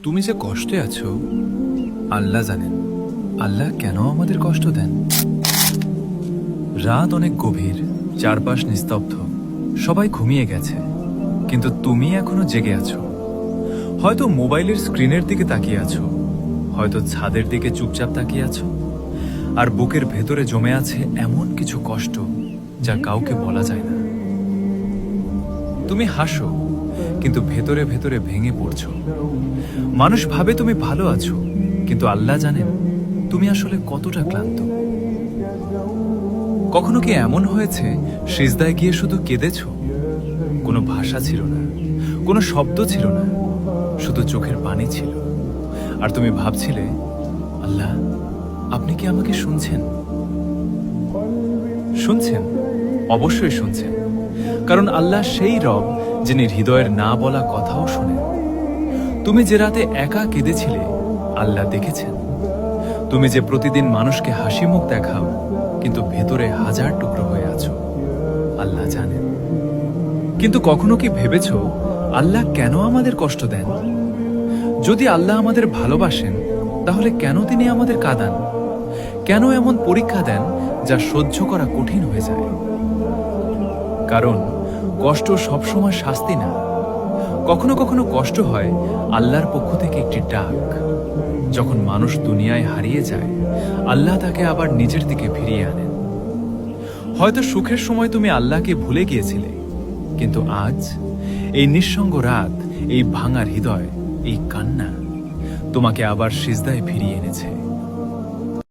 তুমি যে কষ্টে আছো আল্লাহ জানেন। আল্লাহ কেন আমাদের কষ্ট দেন? রাত অনেক গভীর, চারপাশ নিস্তব্ধ, সবাই ঘুমিয়ে গেছে, কিন্তু তুমি এখনো জেগে আছো। হয়তো মোবাইলের স্ক্রিনের দিকে তাকিয়ে আছো, হয়তো ছাদের দিকে চুপচাপ তাকিয়ে আছো, আর বুকের ভেতরে জমে আছে এমন কিছু কষ্ট যা কাউকে বলা যায় না। তুমি হাসো, কিন্তু ভেতরে ভেতরে ভেঙে পড়ছো। মানুষ ভাবে তুমি ভালো আছো, কিন্তু আল্লাহ জানেন তুমি আসলে কতটা ক্লান্ত। কখনো কি এমন হয়েছে সিজদায় গিয়ে শুধু কেঁদেছ? কোনো ভাষা ছিল না, কোনো শব্দ ছিল না, শুধু চোখের পানি ছিল। আর তুমি ভাবছিলে, আল্লাহ আপনি কি আমাকে শুনছেন? শুনছেন, অবশ্যই শুনছেন, কারণ আল্লাহ সেই রব যিনি হৃদয়ের না বলা কথাও শোনেন। তুমি যে রাতে একা কেঁদেছিলে আল্লাহ দেখেছেন। তুমি যে প্রতিদিন মানুষকে হাসি মুখ দেখাও, কিন্তু ভেতরে হাজার টুকরো হয়ে আছো, আল্লাহ জানেন। কিন্তু কখনো কি ভেবেছ আল্লাহ কেন আমাদের কষ্ট দেন? যদি আল্লাহ আমাদের ভালোবাসেন, তাহলে কেন তিনি আমাদের কাঁদান? কেন এমন পরীক্ষা দেন যা সহ্য করা কঠিন হয়ে যায়? কারণ কষ্ট সবসময় শাস্তি না। কখনো কখনো কষ্ট হয় আল্লাহর পক্ষ থেকে একটি ডাক। যখন মানুষ দুনিয়ায় হারিয়ে যায়, আল্লাহ তাকে আবার নিজের দিকে ফিরিয়ে আনেন। হয়তো সুখের সময় তুমি আল্লাহকে ভুলে গিয়েছিলে, কিন্তু আজ এই নিঃসঙ্গ রাত, এই ভাঙা হৃদয়, এই কান্না তোমাকে আবার সিজদায় ফিরিয়ে এনেছে।